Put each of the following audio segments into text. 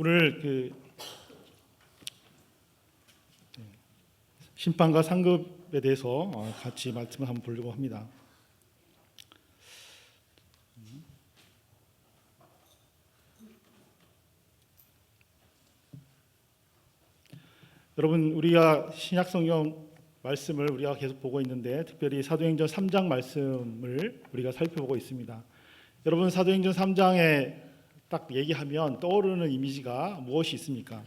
오늘 심판과 상급에 대해서 같이 말씀을 한번 보려고 합니다. 여러분, 우리가 신약 성경 말씀을 우리가 계속 보고 있는데, 특별히 사도행전 3장 말씀을 우리가 살펴보고 있습니다. 여러분, 사도행전 3장에 딱 얘기하면 떠오르는 이미지가 무엇이 있습니까?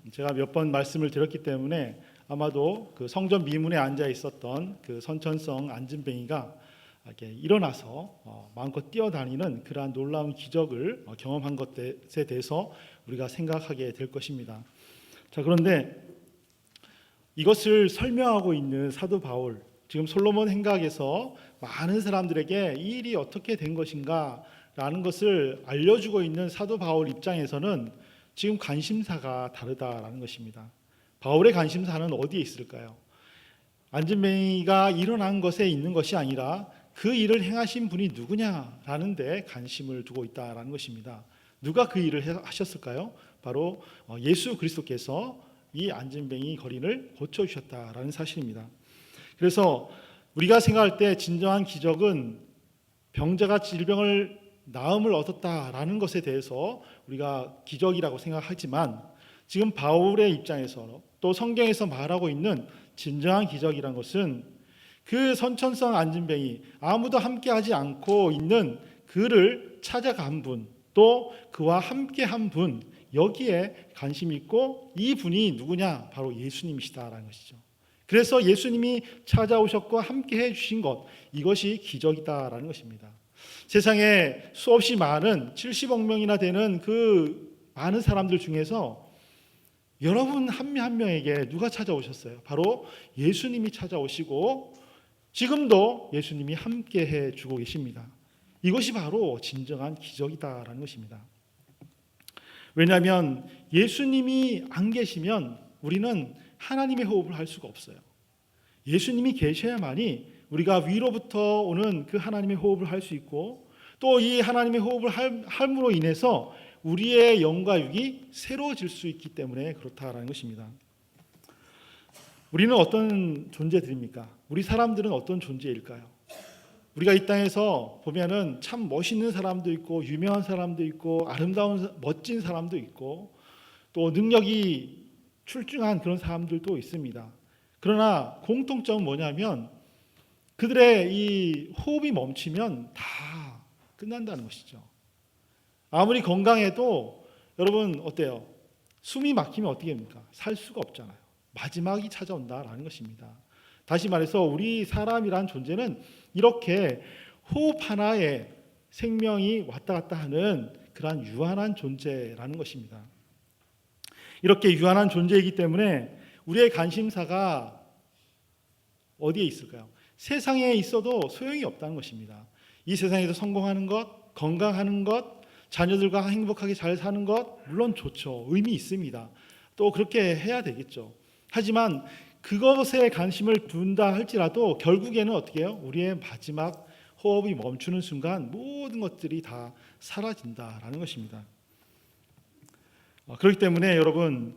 제가 몇 번 말씀을 드렸기 때문에 아마도 그 성전 미문에 앉아 있었던 그 선천성 안진뱅이가 이렇게 일어나서 마음껏 뛰어다니는 그러한 놀라운 기적을 경험한 것에 대해서 우리가 생각하게 될 것입니다. 자, 그런데 이것을 설명하고 있는 사도 바울, 지금 솔로몬 행각에서 많은 사람들에게 이 일이 어떻게 된 것인가 라는 것을 알려주고 있는 사도 바울 입장에서는 지금 관심사가 다르다라는 것입니다. 바울의 관심사는 어디에 있을까요? 안진뱅이가 일어난 것에 있는 것이 아니라 그 일을 행하신 분이 누구냐라는 데 관심을 두고 있다라는 것입니다. 누가 그 일을 하셨을까요? 바로 예수 그리스도께서 이 안진뱅이 거린을 고쳐주셨다라는 사실입니다. 그래서 우리가 생각할 때 진정한 기적은 병자가 질병을 나음을 얻었다라는 것에 대해서 우리가 기적이라고 생각하지만, 지금 바울의 입장에서 또 성경에서 말하고 있는 진정한 기적이란 것은 그 선천성 안진뱅이, 아무도 함께하지 않고 있는 그를 찾아간 분, 또 그와 함께한 분, 여기에 관심이 있고, 이 분이 누구냐? 바로 예수님이시다라는 것이죠. 그래서 예수님이 찾아오셨고 함께해 주신 것, 이것이 기적이다라는 것입니다. 세상에 수없이 많은 70억 명이나 되는 그 많은 사람들 중에서 여러분 한 명 한 명에게 누가 찾아오셨어요? 바로 예수님이 찾아오시고 지금도 예수님이 함께해 주고 계십니다. 이것이 바로 진정한 기적이다라는 것입니다. 왜냐하면 예수님이 안 계시면 우리는 하나님의 호흡을 할 수가 없어요. 예수님이 계셔야만이 우리가 위로부터 오는 그 하나님의 호흡을 할 수 있고, 또 이 하나님의 호흡을 함으로 인해서 우리의 영과 육이 새로워질 수 있기 때문에 그렇다라는 것입니다. 우리는 어떤 존재들입니까? 우리 사람들은 어떤 존재일까요? 우리가 이 땅에서 보면은 참 멋있는 사람도 있고, 유명한 사람도 있고, 아름다운 멋진 사람도 있고, 또 능력이 출중한 그런 사람들도 있습니다. 그러나 공통점은 뭐냐면 그들의 이 호흡이 멈추면 다 끝난다는 것이죠. 아무리 건강해도 여러분 어때요? 숨이 막히면 어떻게 됩니까? 살 수가 없잖아요. 마지막이 찾아온다라는 것입니다. 다시 말해서 우리 사람이란 존재는 이렇게 호흡 하나에 생명이 왔다 갔다 하는 그러한 유한한 존재라는 것입니다. 이렇게 유한한 존재이기 때문에 우리의 관심사가 어디에 있을까요? 세상에 있어도 소용이 없다는 것입니다. 이 세상에서 성공하는 것, 건강하는 것, 자녀들과 행복하게 잘 사는 것, 물론 좋죠. 의미 있습니다. 또 그렇게 해야 되겠죠. 하지만 그것에 관심을 둔다 할지라도 결국에는 어떻게 해요? 우리의 마지막 호흡이 멈추는 순간 모든 것들이 다 사라진다라는 것입니다. 그렇기 때문에 여러분,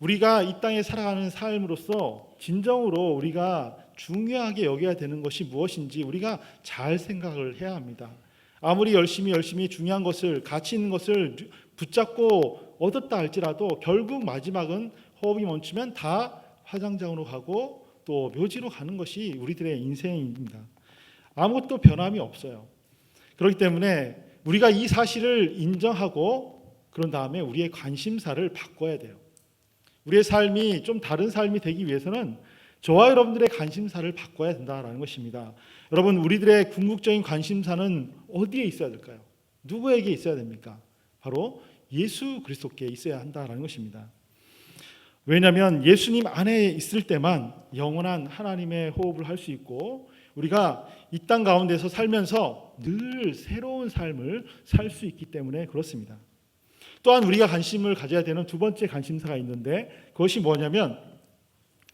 우리가 이 땅에 살아가는 삶으로서 진정으로 우리가 중요하게 여겨야 되는 것이 무엇인지 우리가 잘 생각을 해야 합니다. 아무리 열심히 중요한 것을, 가치 있는 것을 붙잡고 얻었다 할지라도 결국 마지막은 호흡이 멈추면 다 화장장으로 가고 또 묘지로 가는 것이 우리들의 인생입니다. 아무것도 변함이 없어요. 그렇기 때문에 우리가 이 사실을 인정하고 그런 다음에 우리의 관심사를 바꿔야 돼요. 우리의 삶이 좀 다른 삶이 되기 위해서는 저와 여러분들의 관심사를 바꿔야 된다는 것입니다. 여러분, 우리들의 궁극적인 관심사는 어디에 있어야 될까요? 누구에게 있어야 됩니까? 바로 예수 그리스도께 있어야 한다는 것입니다. 왜냐하면 예수님 안에 있을 때만 영원한 하나님의 호흡을 할 수 있고, 우리가 이 땅 가운데서 살면서 늘 새로운 삶을 살 수 있기 때문에 그렇습니다. 또한 우리가 관심을 가져야 되는 두 번째 관심사가 있는데, 그것이 뭐냐면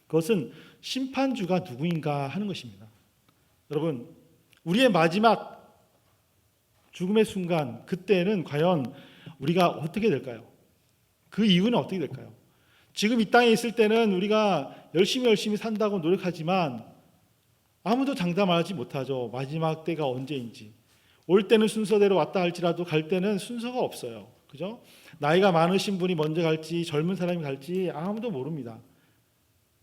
그것은 심판주가 누구인가 하는 것입니다. 여러분, 우리의 마지막 죽음의 순간, 그때는 과연 우리가 어떻게 될까요? 그 이유는 어떻게 될까요? 지금 이 땅에 있을 때는 우리가 열심히 산다고 노력하지만 아무도 장담하지 못하죠. 마지막 때가 언제인지. 올 때는 순서대로 왔다 할지라도 갈 때는 순서가 없어요. 그죠? 나이가 많으신 분이 먼저 갈지 젊은 사람이 갈지 아무도 모릅니다.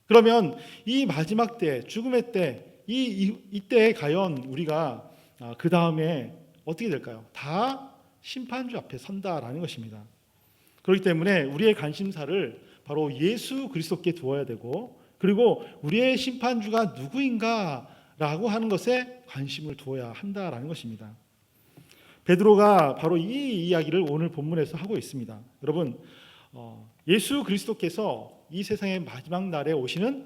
그러면 이 마지막 때, 죽음의 때, 이때에 과연 우리가 그 다음에 어떻게 될까요? 다 심판주 앞에 선다라는 것입니다. 그렇기 때문에 우리의 관심사를 바로 예수 그리스도께 두어야 되고, 그리고 우리의 심판주가 누구인가라고 하는 것에 관심을 두어야 한다라는 것입니다. 베드로가 바로 이 이야기를 오늘 본문에서 하고 있습니다. 여러분, 예수 그리스도께서 이 세상의 마지막 날에 오시는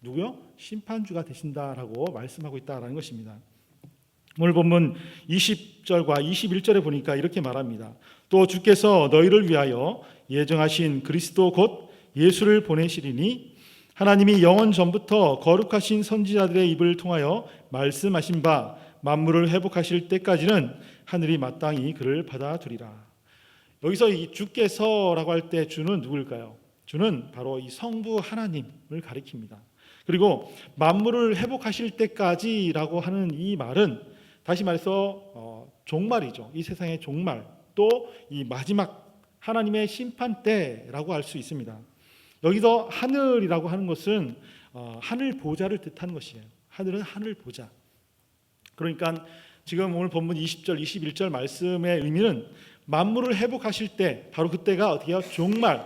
누구요? 심판주가 되신다라고 말씀하고 있다라는 것입니다. 오늘 본문 20절과 21절에 보니까 이렇게 말합니다. 또 주께서 너희를 위하여 예정하신 그리스도 곧 예수를 보내시리니 하나님이 영원 전부터 거룩하신 선지자들의 입을 통하여 말씀하신 바 만물을 회복하실 때까지는 하늘이 마땅히 그를 받아두리라. 여기서 이 주께서라고 할 때 주는 누구일까요? 주는 바로 이 성부 하나님을 가리킵니다. 그리고 만물을 회복하실 때까지라고 하는 이 말은 다시 말해서 종말이죠. 이 세상의 종말, 또 이 마지막 하나님의 심판 때라고 할 수 있습니다. 여기서 하늘이라고 하는 것은 하늘 보좌를 뜻하는 것이에요. 하늘은 하늘 보좌. 그러니까 지금 오늘 본문 20절, 21절 말씀의 의미는 만물을 회복하실 때, 바로 그때가 어떻게 해요? 종말,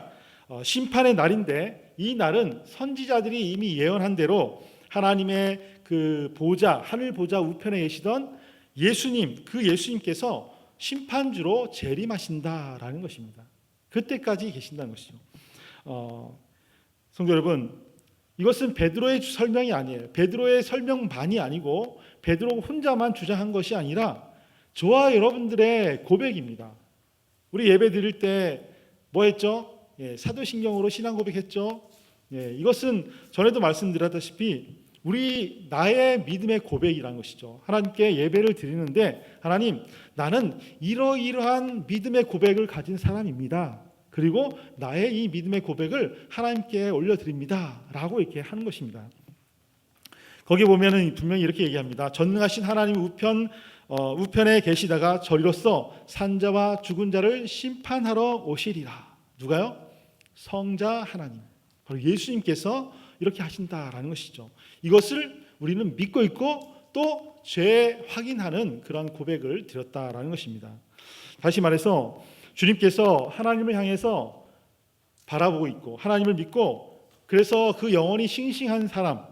심판의 날인데, 이 날은 선지자들이 이미 예언한 대로 하나님의 그 보좌, 하늘 보좌 우편에 계시던 예수님, 그 예수님께서 심판주로 재림하신다라는 것입니다. 그때까지 계신다는 것이죠. 성도 여러분, 이것은 베드로의 설명이 아니에요. 베드로의 설명만이 아니고 베드로 혼자만 주장한 것이 아니라 저와 여러분들의 고백입니다. 우리 예배 드릴 때 뭐 했죠? 사도신경으로 신앙 고백했죠. 이것은 전에도 말씀드렸다시피 우리 나의 믿음의 고백이라는 것이죠. 하나님께 예배를 드리는데 하나님, 나는 이러이러한 믿음의 고백을 가진 사람입니다. 그리고 나의 이 믿음의 고백을 하나님께 올려드립니다 라고 이렇게 하는 것입니다. 거기 보면은 분명히 이렇게 얘기합니다. 전능하신 하나님 우편에 계시다가 저리로서 산자와 죽은 자를 심판하러 오시리라. 누가요? 성자 하나님, 바로 예수님께서 이렇게 하신다라는 것이죠. 이것을 우리는 믿고 있고 또 재확인하는 그런 고백을 드렸다라는 것입니다. 다시 말해서 주님께서 하나님을 향해서 바라보고 있고 하나님을 믿고, 그래서 그 영혼이 싱싱한 사람,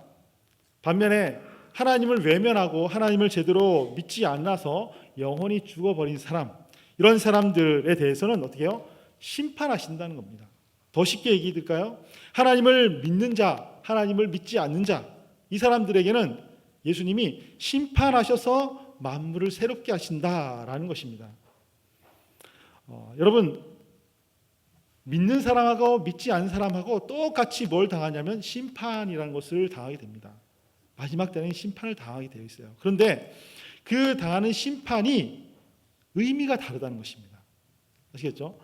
반면에 하나님을 외면하고 하나님을 제대로 믿지 않아서 영혼이 죽어버린 사람, 이런 사람들에 대해서는 어떻게 해요? 심판하신다는 겁니다. 더 쉽게 얘기해 드릴까요? 하나님을 믿는 자, 하나님을 믿지 않는 자, 이 사람들에게는 예수님이 심판하셔서 만물을 새롭게 하신다라는 것입니다. 여러분, 믿는 사람하고 믿지 않는 사람하고 똑같이 뭘 당하냐면 심판이라는 것을 당하게 됩니다. 마지막 때는 심판을 당하게 되어 있어요. 그런데 그 당하는 심판이 의미가 다르다는 것입니다. 아시겠죠?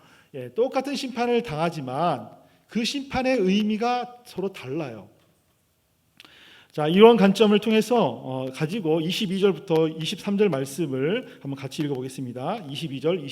똑같은 심판을 당하지만 그 심판의 의미가 서로 달라요. 자, 이런 관점을 통해서 가지고 22절부터 23절 말씀을 한번 같이 읽어보겠습니다. 22절,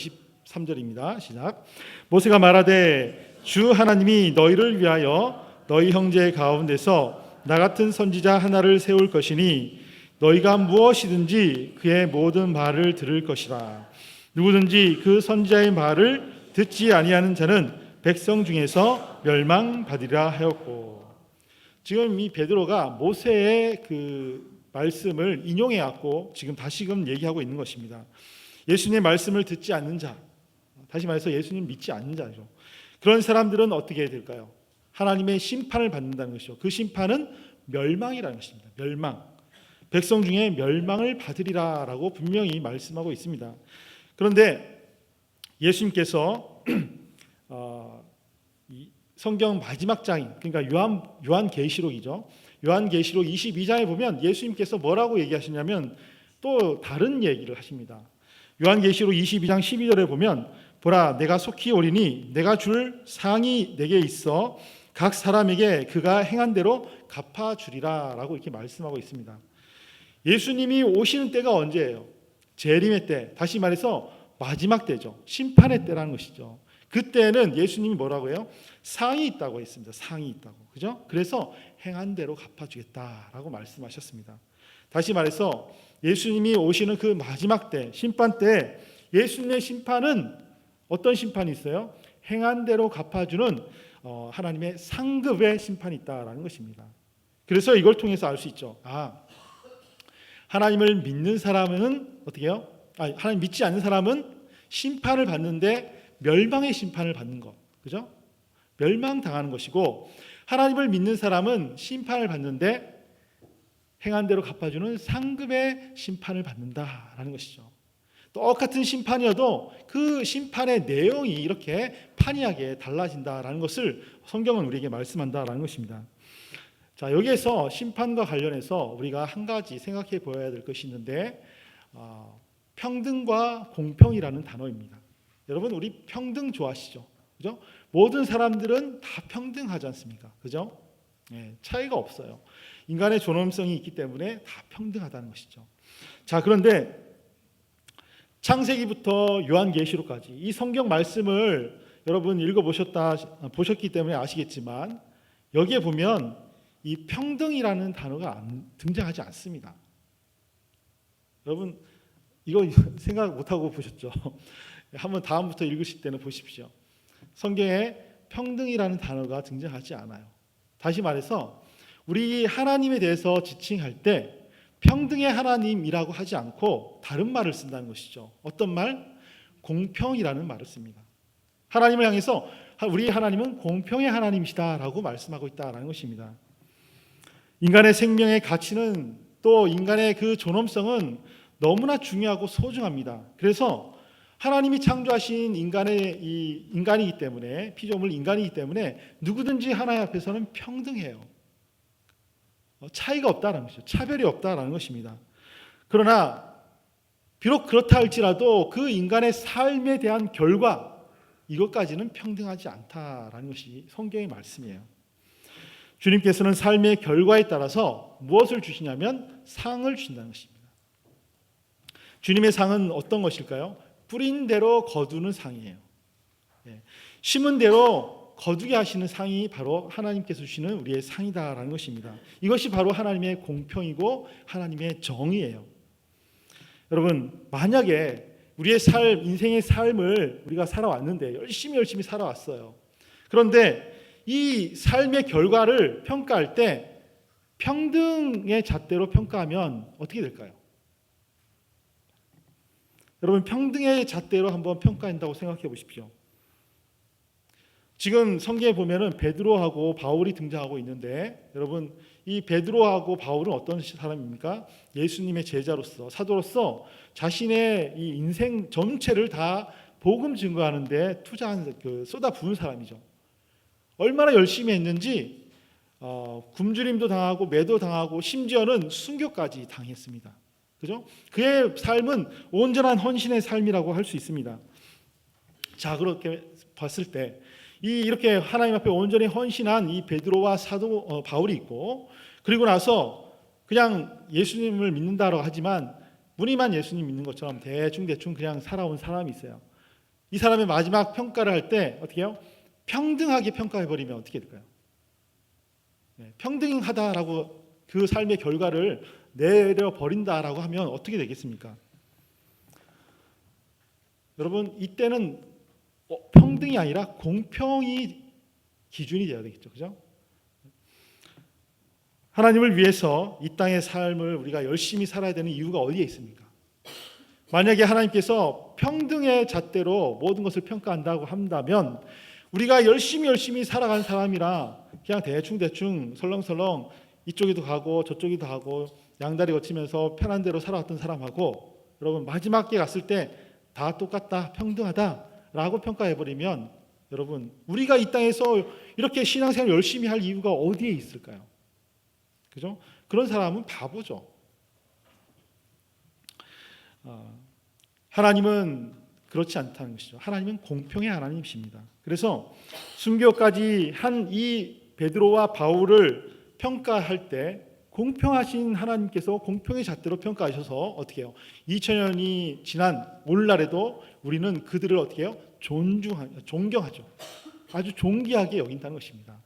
23절입니다. 시작. 모세가 말하되 주 하나님이 너희를 위하여 너희 형제 가운데서 나 같은 선지자 하나를 세울 것이니 너희가 무엇이든지 그의 모든 말을 들을 것이라. 누구든지 그 선지자의 말을 듣지 아니하는 자는 백성 중에서 멸망받으리라 하였고, 지금 이 베드로가 모세의 그 말씀을 인용해 왔고 지금 다시금 얘기하고 있는 것입니다. 예수님의 말씀을 듣지 않는 자, 다시 말해서 예수님 믿지 않는 자죠. 그런 사람들은 어떻게 해야 될까요? 하나님의 심판을 받는다는 것이죠. 그 심판은 멸망이라는 것입니다. 멸망. 백성 중에 멸망을 받으리라라고 분명히 말씀하고 있습니다. 그런데 예수님께서 성경 마지막 장인, 그러니까 요한계시록이죠. 요한계시록 22장에 보면 예수님께서 뭐라고 얘기하시냐면 또 다른 얘기를 하십니다. 요한계시록 22장 12절에 보면 보라 내가 속히 오리니 내가 줄 상이 내게 있어 각 사람에게 그가 행한 대로 갚아주리라 라고 이렇게 말씀하고 있습니다. 예수님이 오시는 때가 언제예요? 재림의 때, 다시 말해서 마지막 때죠. 심판의 때라는 것이죠. 그때는 예수님이 뭐라고 해요? 상이 있다고 했습니다. 상이 있다고. 그죠? 그래서 행한 대로 갚아주겠다라고 말씀하셨습니다. 다시 말해서 예수님이 오시는 그 마지막 때, 심판 때 예수님의 심판은 어떤 심판이 있어요? 행한 대로 갚아주는 하나님의 상급의 심판이 있다라는 것입니다. 그래서 이걸 통해서 알 수 있죠. 하나님을 믿는 사람은 어떻게 해요? 하나님 믿지 않는 사람은 심판을 받는데 멸망의 심판을 받는 것. 그죠? 멸망당하는 것이고 하나님을 믿는 사람은 심판을 받는데 행한 대로 갚아주는 상급의 심판을 받는다라는 것이죠. 똑같은 심판이어도 그 심판의 내용이 이렇게 판이하게 달라진다라는 것을 성경은 우리에게 말씀한다라는 것입니다. 자, 여기에서 심판과 관련해서 우리가 한 가지 생각해 보아야 될 것이 있는데 평등과 공평이라는 단어입니다. 여러분 우리 평등 좋아하시죠? 그죠? 모든 사람들은 다 평등하지 않습니까? 그죠? 차이가 없어요. 인간의 존엄성이 있기 때문에 다 평등하다는 것이죠. 자, 그런데 창세기부터 요한계시록까지 이 성경 말씀을 여러분 보셨기 때문에 아시겠지만 여기에 보면 이 평등이라는 단어가 등장하지 않습니다. 여러분 이거 생각 못하고 보셨죠? 한번 다음부터 읽으실 때는 보십시오. 성경에 평등이라는 단어가 등장하지 않아요. 다시 말해서 우리 하나님에 대해서 지칭할 때 평등의 하나님이라고 하지 않고 다른 말을 쓴다는 것이죠. 어떤 말? 공평이라는 말을 씁니다. 하나님을 향해서 우리 하나님은 공평의 하나님이시다라고 말씀하고 있다라는 것입니다. 인간의 생명의 가치는 또 인간의 그 존엄성은 너무나 중요하고 소중합니다. 그래서 하나님이 창조하신 인간이기 때문에 피조물 인간이기 때문에 누구든지 하나님 앞에서는 평등해요. 차이가 없다는 것이죠. 차별이 없다는 것입니다. 그러나 비록 그렇다 할지라도 그 인간의 삶에 대한 결과 이것까지는 평등하지 않다라는 것이 성경의 말씀이에요. 주님께서는 삶의 결과에 따라서 무엇을 주시냐면 상을 주신다는 것입니다. 주님의 상은 어떤 것일까요? 뿌린 대로 거두는 상이에요. 심은 대로 거두게 하시는 상이 바로 하나님께서 주시는 우리의 상이다라는 것입니다. 이것이 바로 하나님의 공평이고 하나님의 정의예요. 여러분 만약에 우리의 인생의 삶을 우리가 살아왔는데 열심히 살아왔어요. 그런데 이 삶의 결과를 평가할 때 평등의 잣대로 평가하면 어떻게 될까요? 여러분 평등의 잣대로 한번 평가한다고 생각해 보십시오. 지금 성경에 보면은 베드로하고 바울이 등장하고 있는데 여러분 이 베드로하고 바울은 어떤 사람입니까? 예수님의 제자로서 사도로서 자신의 이 인생 전체를 다 복음 증거하는데 쏟아 부은 사람이죠. 얼마나 열심히 했는지 굶주림도 당하고 매도 당하고 심지어는 순교까지 당했습니다. 그죠? 그의 삶은 온전한 헌신의 삶이라고 할 수 있습니다. 자, 그렇게 봤을 때 이렇게 하나님 앞에 온전히 헌신한 이 베드로와 사도 바울이 있고 그리고 나서 그냥 예수님을 믿는다라고 하지만 무늬만 예수님 믿는 것처럼 대충 그냥 살아온 사람이 있어요. 이 사람의 마지막 평가를 할 때 어떻게 해요? 평등하게 평가해버리면 어떻게 될까요? 평등하다라고 그 삶의 결과를 내려버린다라고 하면 어떻게 되겠습니까? 여러분 이때는 평등이 아니라 공평이 기준이 되어야 되겠죠. 그죠? 하나님을 위해서 이 땅의 삶을 우리가 열심히 살아야 되는 이유가 어디에 있습니까? 만약에 하나님께서 평등의 잣대로 모든 것을 평가한다고 한다면 우리가 열심히 살아간 사람이라 그냥 대충 설렁설렁 이쪽에도 가고 저쪽에도 가고 양다리 거치면서 편한 대로 살아왔던 사람하고 여러분 마지막에 갔을 때 다 똑같다, 평등하다라고 평가해버리면 여러분 우리가 이 땅에서 이렇게 신앙생활 열심히 할 이유가 어디에 있을까요? 그죠? 그런 사람은 바보죠. 하나님은 그렇지 않다는 것이죠. 하나님은 공평의 하나님이십니다. 그래서 순교까지 한 이 베드로와 바울을 평가할 때 공평하신 하나님께서 공평의 잣대로 평가하셔서 어떻게 해요? 2000년이 지난 오늘날에도 우리는 그들을 어떻게 해요? 존경하죠. 아주 존귀하게 여긴다는 것입니다.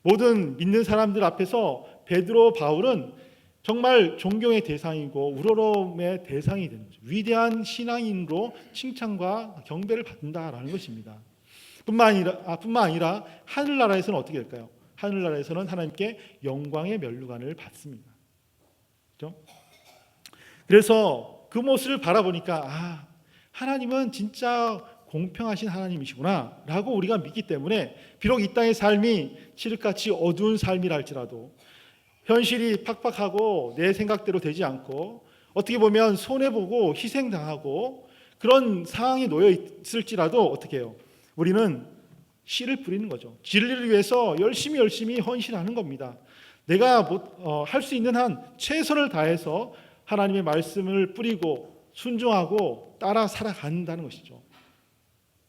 모든 믿는 사람들 앞에서 베드로, 바울은 정말 존경의 대상이고 우러러움의 대상이 되는 거죠. 위대한 신앙인으로 칭찬과 경배를 받는다라는 것입니다. 뿐만 아니라 하늘나라에서는 어떻게 될까요? 하늘나라에서는 하나님께 영광의 면류관을 받습니다. 그렇죠? 그래서 그 모습을 바라보니까 하나님은 진짜 공평하신 하나님이시구나 라고 우리가 믿기 때문에 비록 이 땅의 삶이 칠흑같이 어두운 삶이라 할지라도 현실이 팍팍하고 내 생각대로 되지 않고 어떻게 보면 손해보고 희생당하고 그런 상황에 놓여 있을지라도 어떻게 해요? 우리는 씨를 뿌리는 거죠. 진리를 위해서 열심히 헌신하는 겁니다. 내가 할 수 있는 한 최선을 다해서 하나님의 말씀을 뿌리고 순종하고 따라 살아간다는 것이죠.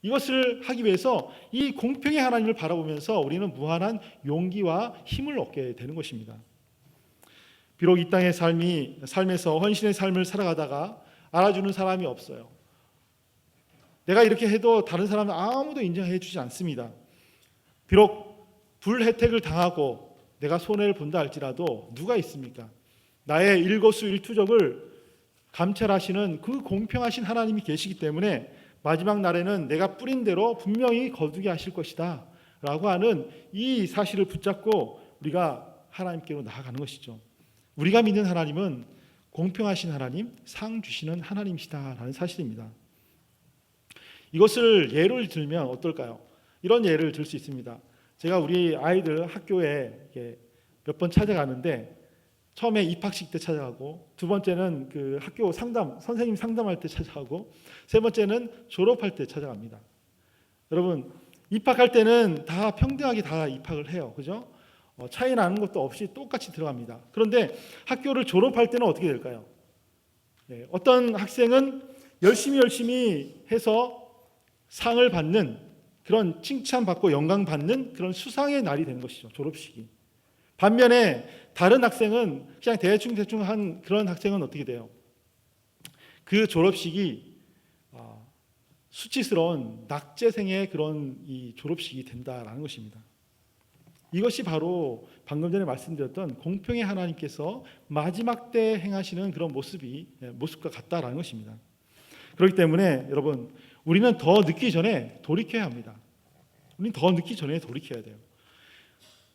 이것을 하기 위해서 이 공평의 하나님을 바라보면서 우리는 무한한 용기와 힘을 얻게 되는 것입니다. 비록 이 땅의 삶에서 헌신의 삶을 살아가다가 알아주는 사람이 없어요. 내가 이렇게 해도 다른 사람은 아무도 인정해 주지 않습니다. 비록 불혜택을 당하고 내가 손해를 본다 할지라도 누가 있습니까? 나의 일거수일투족을 감찰하시는 그 공평하신 하나님이 계시기 때문에 마지막 날에는 내가 뿌린 대로 분명히 거두게 하실 것이다 라고 하는 이 사실을 붙잡고 우리가 하나님께로 나아가는 것이죠. 우리가 믿는 하나님은 공평하신 하나님, 상 주시는 하나님이시다라는 사실입니다. 이것을 예를 들면 어떨까요? 이런 예를 들 수 있습니다. 제가 우리 아이들 학교에 몇 번 찾아가는데 처음에 입학식 때 찾아가고 두 번째는 그 학교 선생님 상담할 때 찾아가고 세 번째는 졸업할 때 찾아갑니다. 여러분 입학할 때는 다 평등하게 다 입학을 해요. 그죠? 차이 나는 것도 없이 똑같이 들어갑니다. 그런데 학교를 졸업할 때는 어떻게 될까요? 어떤 학생은 열심히 해서 상을 받는 그런 칭찬받고 영광받는 그런 수상의 날이 되는 것이죠. 졸업식이. 반면에 다른 학생은 그냥 대충 한 그런 학생은 어떻게 돼요? 그 졸업식이 수치스러운 낙제생의 그런 이 졸업식이 된다라는 것입니다. 이것이 바로 방금 전에 말씀드렸던 공평의 하나님께서 마지막 때 행하시는 그런 모습과 같다라는 것입니다. 그렇기 때문에 여러분 우리는 더 늦기 전에 돌이켜야 합니다. 우리는 더 늦기 전에 돌이켜야 돼요.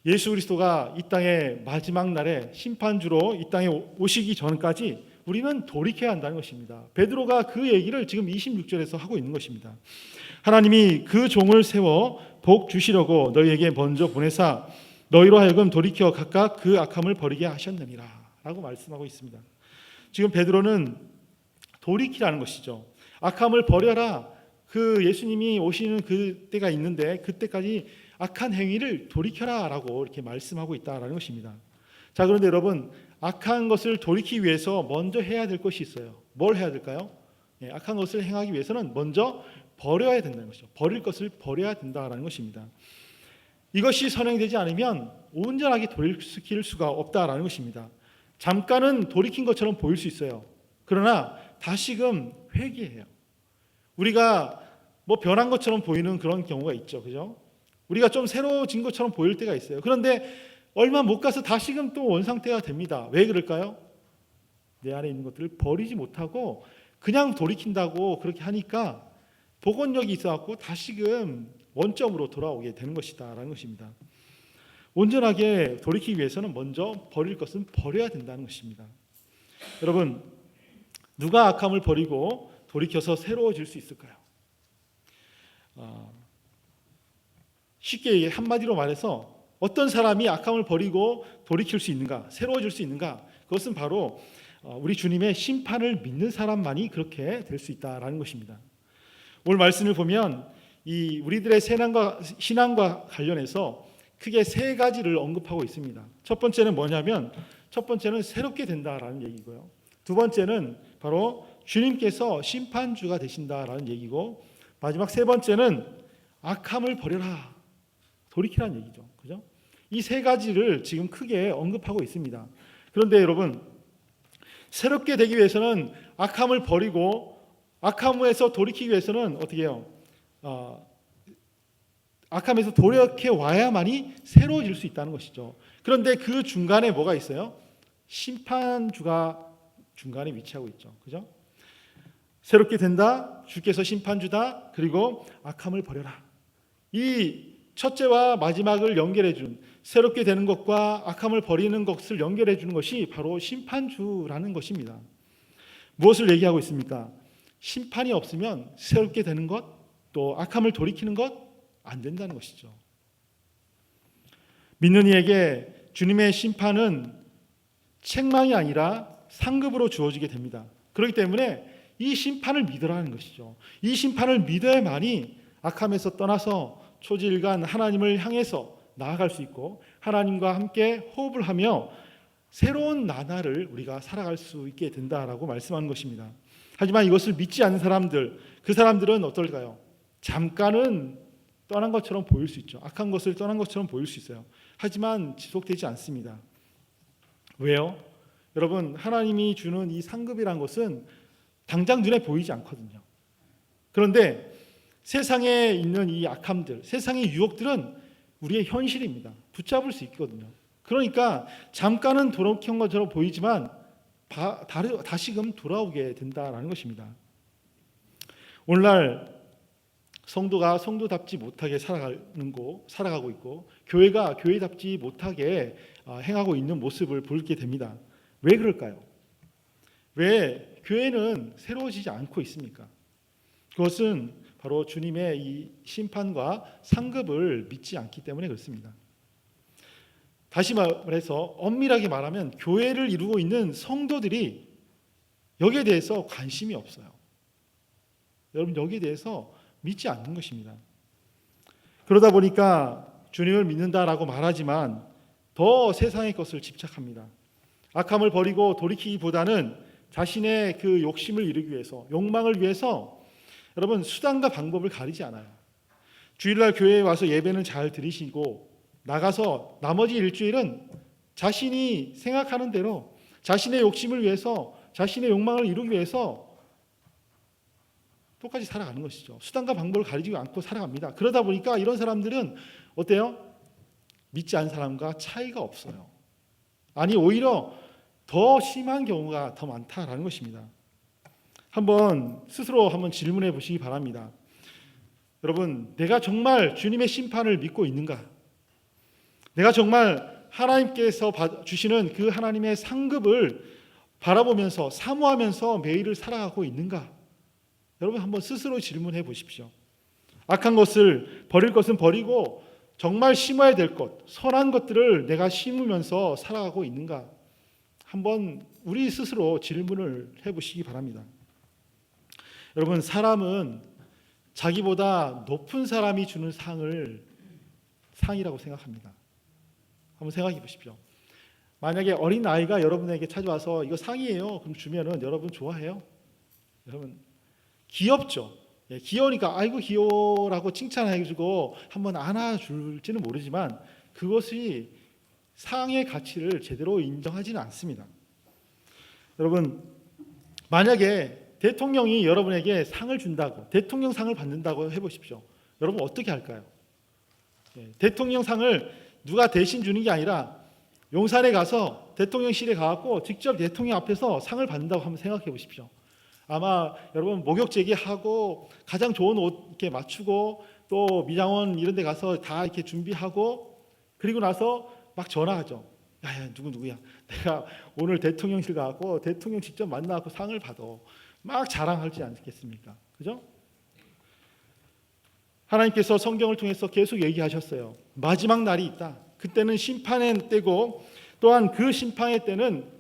예수 그리스도가 이 땅의 마지막 날에 심판주로 이 땅에 오시기 전까지 우리는 돌이켜야 한다는 것입니다. 베드로가 그 얘기를 지금 26절에서 하고 있는 것입니다. 하나님이 그 종을 세워 복 주시려고 너희에게 먼저 보내사 너희로 하여금 돌이켜 각각 그 악함을 버리게 하셨느니라 라고 말씀하고 있습니다. 지금 베드로는 돌이키라는 것이죠. 악함을 버려라. 그 예수님이 오시는 그때가 있는데 그때까지 악한 행위를 돌이켜라 라고 이렇게 말씀하고 있다라는 것입니다. 자, 그런데 여러분 악한 것을 돌이키기 위해서 먼저 해야 될 것이 있어요. 뭘 해야 될까요? 악한 것을 행하기 위해서는 먼저 버려야 된다는 것이죠. 버릴 것을 버려야 된다라는 것입니다. 이것이 선행되지 않으면 온전하게 돌이킬 수가 없다라는 것입니다. 잠깐은 돌이킨 것처럼 보일 수 있어요. 그러나 다시금 회개해요. 우리가 변한 것처럼 보이는 그런 경우가 있죠. 그죠? 우리가 좀 새로워진 것처럼 보일 때가 있어요. 그런데 얼마 못 가서 다시금 또 원상태가 됩니다. 왜 그럴까요? 내 안에 있는 것들을 버리지 못하고 그냥 돌이킨다고 그렇게 하니까 복원력이 있어갖고 다시금 원점으로 돌아오게 되는 것이다라는 것입니다. 온전하게 돌이키기 위해서는 먼저 버릴 것은 버려야 된다는 것입니다. 여러분, 누가 악함을 버리고 돌이켜서 새로워질 수 있을까요? 쉽게 한마디로 말해서 어떤 사람이 악함을 버리고 돌이킬 수 있는가, 새로워질 수 있는가? 그것은 바로 우리 주님의 심판을 믿는 사람만이 그렇게 될 수 있다라는 것입니다. 오늘 말씀을 보면 이 우리들의 신앙과 관련해서 크게 세 가지를 언급하고 있습니다. 첫 번째는 뭐냐면 첫 번째는 새롭게 된다라는 얘기고요. 두 번째는 바로 주님께서 심판주가 되신다라는 얘기고, 마지막 세 번째는 악함을 버려라, 돌이키라는 얘기죠. 그죠? 이 세 가지를 지금 크게 언급하고 있습니다. 그런데 여러분, 새롭게 되기 위해서는 악함을 버리고 악함에서 돌이키기 위해서는 어떻게 해요? 악함에서 돌이켜 와야만이 새로워질 수 있다는 것이죠. 그런데 그 중간에 뭐가 있어요? 심판주가 중간에 위치하고 있죠. 그죠? 새롭게 된다, 주께서 심판주다, 그리고 악함을 버려라. 이 첫째와 마지막을 연결해 준, 새롭게 되는 것과 악함을 버리는 것을 연결해 주는 것이 바로 심판주라는 것입니다. 무엇을 얘기하고 있습니까? 심판이 없으면 새롭게 되는 것, 또 악함을 돌이키는 것 안 된다는 것이죠. 믿는 이에게 주님의 심판은 책망이 아니라 상급으로 주어지게 됩니다. 그렇기 때문에 이 심판을 믿으라는 것이죠. 이 심판을 믿어야만이 악함에서 떠나서 초지일간 하나님을 향해서 나아갈 수 있고, 하나님과 함께 호흡을 하며 새로운 나날을 우리가 살아갈 수 있게 된다라고 말씀하는 것입니다. 하지만 이것을 믿지 않는 사람들, 그 사람들은 어떨까요? 잠깐은 떠난 것처럼 보일 수 있죠. 악한 것을 떠난 것처럼 보일 수 있어요. 하지만 지속되지 않습니다. 왜요? 여러분, 하나님이 주는 이 상급이란 것은 당장 눈에 보이지 않거든요. 그런데 세상에 있는 이 악함들, 세상의 유혹들은 우리의 현실입니다. 붙잡을 수 있거든요. 그러니까 잠깐은 돌이킨 것처럼 보이지만 다시금 돌아오게 된다라는 것입니다. 오늘날 성도가 성도답지 못하게 살아가고 있고, 교회가 교회답지 못하게 행하고 있는 모습을 보게 됩니다. 왜 그럴까요? 왜 교회는 새로워지지 않고 있습니까? 그것은 바로 주님의 이 심판과 상급을 믿지 않기 때문에 그렇습니다. 다시 말해서 엄밀하게 말하면 교회를 이루고 있는 성도들이 여기에 대해서 관심이 없어요. 여러분, 여기에 대해서 믿지 않는 것입니다. 그러다 보니까 주님을 믿는다라고 말하지만 더 세상의 것을 집착합니다. 악함을 버리고 돌이키기보다는 자신의 그 욕심을 이루기 위해서, 욕망을 위해서 여러분 수단과 방법을 가리지 않아요. 주일날 교회에 와서 예배는 잘 드리시고 나가서 나머지 일주일은 자신이 생각하는 대로 자신의 욕심을 위해서, 자신의 욕망을 이루기 위해서 똑같이 살아가는 것이죠. 수단과 방법을 가리지 않고 살아갑니다. 그러다 보니까 이런 사람들은 어때요? 믿지 않는 사람과 차이가 없어요. 아니, 오히려 더 심한 경우가 더 많다라는 것입니다. 스스로 한번 질문해 보시기 바랍니다. 여러분, 내가 정말 주님의 심판을 믿고 있는가? 내가 정말 하나님께서 주시는 그 하나님의 상급을 바라보면서 사모하면서 매일을 살아가고 있는가? 여러분, 한번 스스로 질문해 보십시오. 악한 것을 버릴 것은 버리고 정말 심어야 될 것, 선한 것들을 내가 심으면서 살아가고 있는가? 한번 우리 스스로 질문을 해보시기 바랍니다. 여러분, 사람은 자기보다 높은 사람이 주는 상을 상이라고 생각합니다. 한번 생각해 보십시오. 만약에 어린 아이가 여러분에게 찾아와서 이거 상이에요, 그럼 주면은 여러분 좋아해요? 여러분 귀엽죠? 귀여우니까 아이고 귀여워라고 칭찬해주고 한번 안아줄지는 모르지만 그것이 상의 가치를 제대로 인정하지는 않습니다. 여러분, 만약에 대통령이 여러분에게 상을 준다고, 대통령상을 받는다고 해보십시오. 여러분 어떻게 할까요? 대통령상을 누가 대신 주는 게 아니라 용산에 가서 대통령실에 가서 직접 대통령 앞에서 상을 받는다고 한번 생각해 보십시오. 아마 여러분 목욕 제기하고 가장 좋은 옷 이렇게 맞추고 또 미장원 이런 데 가서 다 이렇게 준비하고 그리고 나서 막 전화하죠. 야야 누구야, 내가 오늘 대통령실 가고 대통령 직접 만나고 상을 받아. 막 자랑하지 않겠습니까? 그죠? 하나님께서 성경을 통해서 계속 얘기하셨어요. 마지막 날이 있다. 그때는 심판의 때고 또한 그 심판의 때는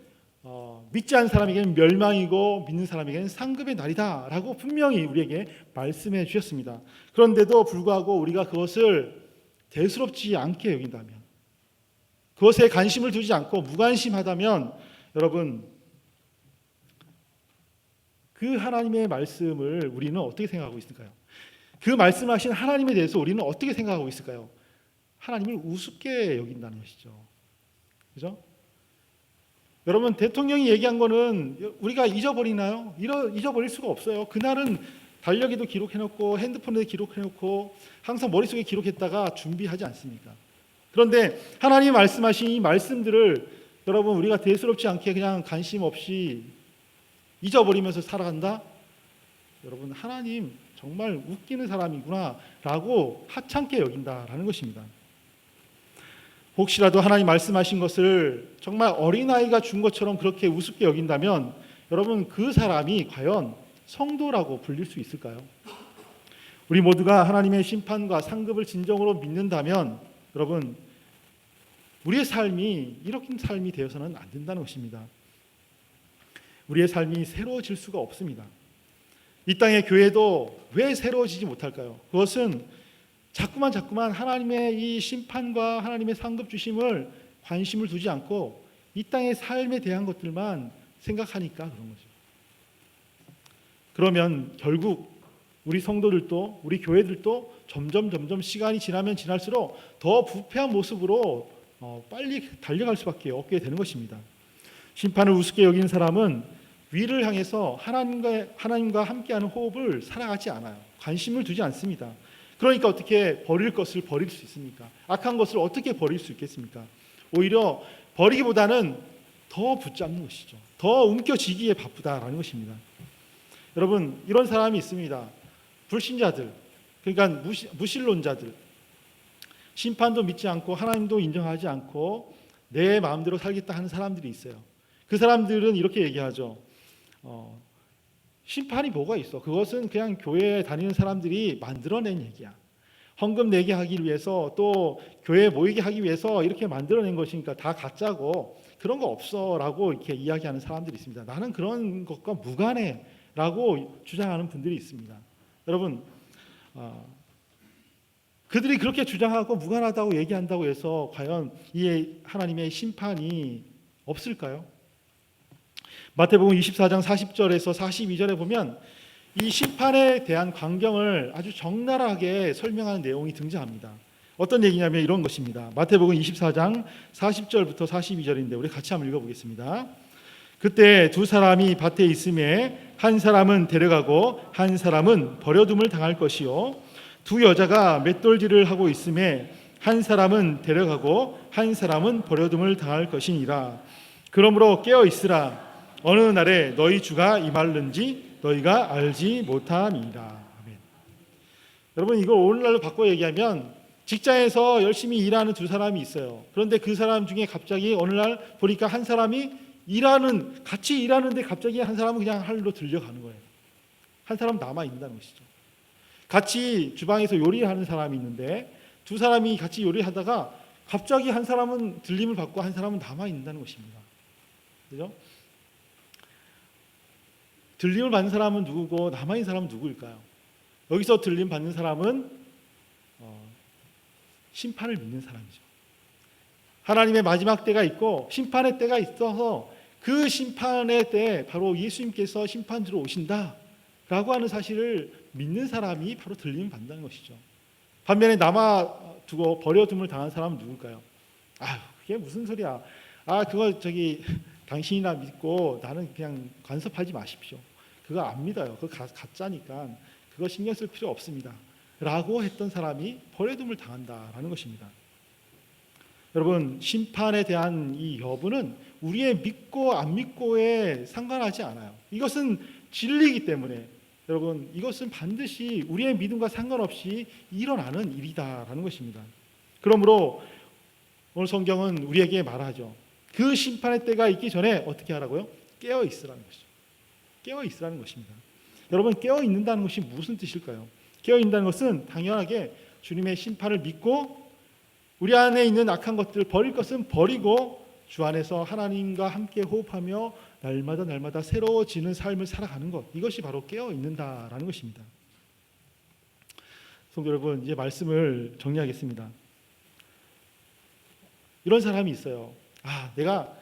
믿지 않는 사람에게는 멸망이고 믿는 사람에게는 상급의 날이다 라고 분명히 우리에게 말씀해 주셨습니다. 그런데도 불구하고 우리가 그것을 대수롭지 않게 여긴다면, 그것에 관심을 두지 않고 무관심하다면 여러분 그 하나님의 말씀을 우리는 어떻게 생각하고 있을까요? 그 말씀하신 하나님에 대해서 우리는 어떻게 생각하고 있을까요? 하나님을 우습게 여긴다는 것이죠. 그죠? 여러분, 대통령이 얘기한 거는 우리가 잊어버리나요? 잊어버릴 수가 없어요. 그날은 달력에도 기록해놓고 핸드폰에도 기록해놓고 항상 머릿속에 기록했다가 준비하지 않습니까? 그런데 하나님이 말씀하신 이 말씀들을 여러분, 우리가 대수롭지 않게 그냥 관심 없이 잊어버리면서 살아간다? 여러분, 하나님 정말 웃기는 사람이구나 라고 하찮게 여긴다라는 것입니다. 혹시라도 하나님 말씀하신 것을 정말 어린아이가 준 것처럼 그렇게 우습게 여긴다면 여러분, 그 사람이 과연 성도라고 불릴 수 있을까요? 우리 모두가 하나님의 심판과 상급을 진정으로 믿는다면 여러분, 우리의 삶이 이런 삶이 되어서는 안 된다는 것입니다. 우리의 삶이 새로워질 수가 없습니다. 이 땅의 교회도 왜 새로워지지 못할까요? 그것은 자꾸만 하나님의 이 심판과 하나님의 상급 주심을 관심을 두지 않고 이 땅의 삶에 대한 것들만 생각하니까 그런 거죠. 그러면 결국 우리 성도들도 우리 교회들도 점점 시간이 지나면 지날수록 더 부패한 모습으로 빨리 달려갈 수밖에 없게 되는 것입니다. 심판을 우습게 여기는 사람은 위를 향해서 하나님과 함께하는 호흡을 살아가지 않아요. 관심을 두지 않습니다. 그러니까 어떻게 버릴 것을 버릴 수 있습니까? 악한 것을 어떻게 버릴 수 있겠습니까? 오히려 버리기보다는 더 붙잡는 것이죠. 더 움켜쥐기에 바쁘다라는 것입니다. 여러분, 이런 사람이 있습니다. 불신자들, 그러니까 무신론자들, 심판도 믿지 않고 하나님도 인정하지 않고 내 마음대로 살겠다 하는 사람들이 있어요. 그 사람들은 이렇게 얘기하죠. 심판이 뭐가 있어? 그것은 그냥 교회에 다니는 사람들이 만들어낸 얘기야. 헌금 내게 하기 위해서 또 교회에 모이게 하기 위해서 이렇게 만들어낸 것이니까 다 가짜고 그런 거 없어라고 이렇게 이야기하는 사람들이 있습니다. 나는 그런 것과 무관해라고 주장하는 분들이 있습니다. 여러분, 그들이 그렇게 주장하고 무관하다고 얘기한다고 해서 과연 이 하나님의 심판이 없을까요? 마태복음 24장 40절에서 42절에 보면 이 심판에 대한 광경을 아주 적나라하게 설명하는 내용이 등장합니다. 어떤 얘기냐면 이런 것입니다. 마태복음 24장 40절부터 42절인데 우리 같이 한번 읽어보겠습니다. 그때 두 사람이 밭에 있음에 한 사람은 데려가고 한 사람은 버려둠을 당할 것이요 두 여자가 맷돌질을 하고 있음에 한 사람은 데려가고 한 사람은 버려둠을 당할 것이니라. 그러므로 깨어 있으라. 어느 날에 너희 주가 임할는지 너희가 알지 못함이라. 아멘. 여러분, 이걸 오늘날로 바꿔 얘기하면 직장에서 열심히 일하는 두 사람이 있어요. 그런데 그 사람 중에 갑자기 어느 날 보니까 한 사람이 같이 일하는데 갑자기 한 사람은 그냥 하늘로 들려가는 거예요. 한 사람 남아 있다는 것이죠. 같이 주방에서 요리하는 사람이 있는데 두 사람이 같이 요리하다가 갑자기 한 사람은 들림을 받고 한 사람은 남아 있다는 것입니다. 그죠? 들림을 받는 사람은 누구고 남아있는 사람은 누구일까요? 여기서 들림 받는 사람은 심판을 믿는 사람이죠. 하나님의 마지막 때가 있고 심판의 때가 있어서 그 심판의 때 바로 예수님께서 심판주로 오신다라고 하는 사실을 믿는 사람이 바로 들림을 받는다는 것이죠. 반면에 남아두고 버려둠을 당한 사람은 누굴까요? 그게 무슨 소리야. 그거 당신이나 믿고 나는 그냥 간섭하지 마십시오. 그거 안 믿어요. 그거 가짜니까 그거 신경 쓸 필요 없습니다. 라고 했던 사람이 버려둠을 당한다라는 것입니다. 여러분, 심판에 대한 이 여부는 우리의 믿고 안 믿고에 상관하지 않아요. 이것은 진리이기 때문에 여러분, 이것은 반드시 우리의 믿음과 상관없이 일어나는 일이다라는 것입니다. 그러므로 오늘 성경은 우리에게 말하죠. 그 심판의 때가 있기 전에 어떻게 하라고요? 깨어 있으라는 것이죠. 깨어 있으라는 것입니다. 여러분, 깨어 있는다는 것이 무슨 뜻일까요? 깨어 있는다는 것은 당연하게 주님의 심판을 믿고 우리 안에 있는 악한 것들을 버릴 것은 버리고 주 안에서 하나님과 함께 호흡하며 날마다 새로워지는 삶을 살아가는 것, 이것이 바로 깨어 있는다라는 것입니다. 성도 여러분, 이제 말씀을 정리하겠습니다. 이런 사람이 있어요. 내가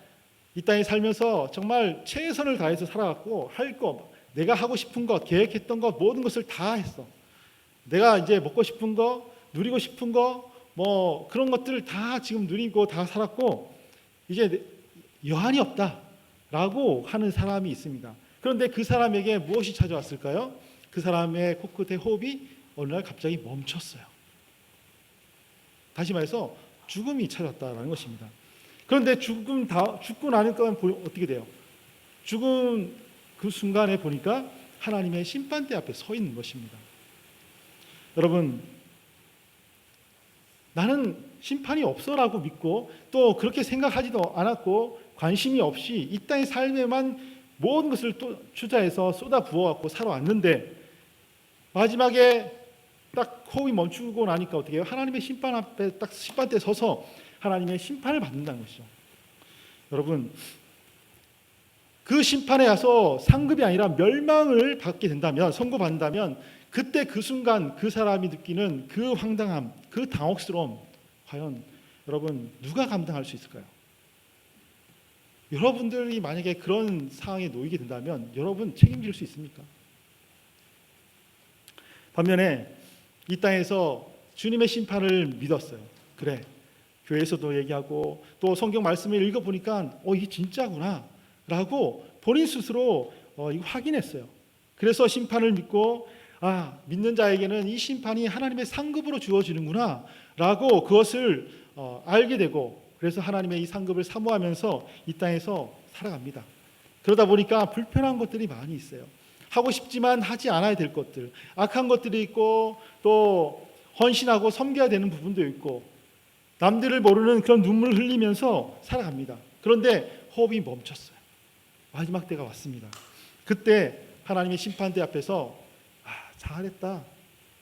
이 땅에 살면서 정말 최선을 다해서 살아갔고 할 거 내가 하고 싶은 것, 계획했던 것 모든 것을 다 했어. 내가 이제 먹고 싶은 거, 누리고 싶은 거, 뭐 그런 것들을 다 지금 누리고 다 살았고 이제 여한이 없다라고 하는 사람이 있습니다. 그런데 그 사람에게 무엇이 찾아왔을까요? 그 사람의 코끝의 호흡이 어느 날 갑자기 멈췄어요. 다시 말해서 죽음이 찾았다라는 것입니다. 그런데 죽고 나니까 어떻게 돼요? 죽은 그 순간에 보니까 하나님의 심판대 앞에 서 있는 것입니다. 여러분, 나는 심판이 없어라고 믿고 또 그렇게 생각하지도 않았고 관심이 없이 이 땅의 삶에만 모든 것을 또 투자해서 쏟아 부어갖고 살아왔는데 마지막에 딱 호흡이 멈추고 나니까 어떻게 해요? 하나님의 심판 앞에 딱 심판대에 서서 하나님의 심판을 받는다는 것이죠. 여러분, 그 심판에 가서 상급이 아니라 멸망을 받게 된다면, 선고받는다면 그때 그 순간 그 사람이 느끼는 그 황당함, 그 당혹스러움, 과연 여러분 누가 감당할 수 있을까요? 여러분들이 만약에 그런 상황에 놓이게 된다면 여러분 책임질 수 있습니까? 반면에 이 땅에서 주님의 심판을 믿었어요. 그래, 교회에서도 얘기하고 또 성경 말씀을 읽어보니까 이게 진짜구나 라고 본인 스스로 이거 확인했어요. 그래서 심판을 믿고 믿는 자에게는 이 심판이 하나님의 상급으로 주어지는구나 라고 그것을 알게 되고, 그래서 하나님의 이 상급을 사모하면서 이 땅에서 살아갑니다. 그러다 보니까 불편한 것들이 많이 있어요. 하고 싶지만 하지 않아야 될 것들, 악한 것들이 있고 또 헌신하고 섬겨야 되는 부분도 있고 남들을 모르는 그런 눈물을 흘리면서 살아갑니다. 그런데 호흡이 멈췄어요. 마지막 때가 왔습니다. 그때 하나님의 심판대 앞에서 잘했다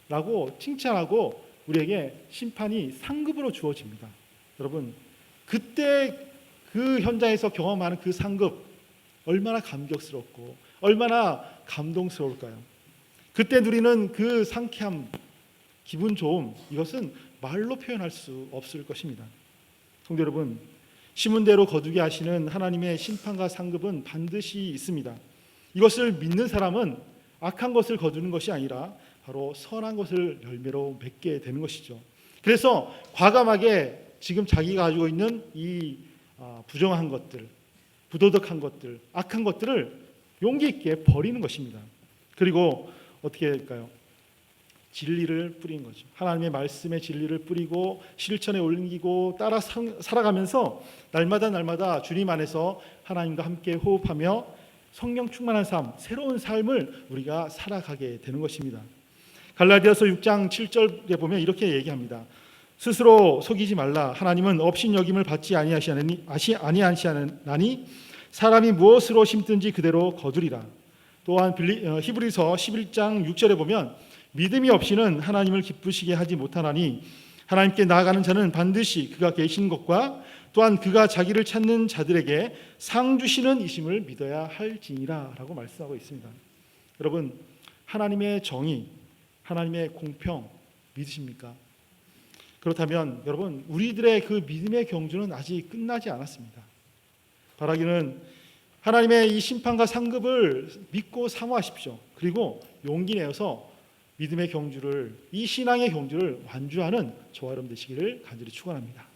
라고 칭찬하고 우리에게 심판이 상급으로 주어집니다. 여러분, 그때 그 현장에서 경험하는 그 상급 얼마나 감격스럽고 얼마나 감동스러울까요? 그때 누리는 그 상쾌함, 기분 좋음, 이것은 말로 표현할 수 없을 것입니다. 성도 여러분, 심은 대로 거두게 하시는 하나님의 심판과 상급은 반드시 있습니다. 이것을 믿는 사람은 악한 것을 거두는 것이 아니라 바로 선한 것을 열매로 맺게 되는 것이죠. 그래서 과감하게 지금 자기가 가지고 있는 이 부정한 것들, 부도덕한 것들, 악한 것들을 용기 있게 버리는 것입니다. 그리고 어떻게 할까요? 진리를 뿌리는 거죠. 하나님의 말씀의 진리를 뿌리고 실천에 옮기고 따라 살아가면서 날마다 주님 안에서 하나님과 함께 호흡하며 성령 충만한 삶, 새로운 삶을 우리가 살아가게 되는 것입니다. 갈라디아서 6장 7절에 보면 이렇게 얘기합니다. 스스로 속이지 말라. 하나님은 업신여김을 받지 아니하시나니 사람이 무엇으로 심든지 그대로 거두리라. 또한 히브리서 11장 6절에 보면 믿음이 없이는 하나님을 기쁘시게 하지 못하나니 하나님께 나아가는 자는 반드시 그가 계신 것과 또한 그가 자기를 찾는 자들에게 상 주시는 이심을 믿어야 할지니라 라고 말씀하고 있습니다. 여러분, 하나님의 정의, 하나님의 공평 믿으십니까? 그렇다면 여러분, 우리들의 그 믿음의 경주는 아직 끝나지 않았습니다. 바라기는 하나님의 이 심판과 상급을 믿고 사모하십시오. 그리고 용기 내어서 믿음의 경주를, 이 신앙의 경주를 완주하는 저와 여러분 되시기를 간절히 축원합니다.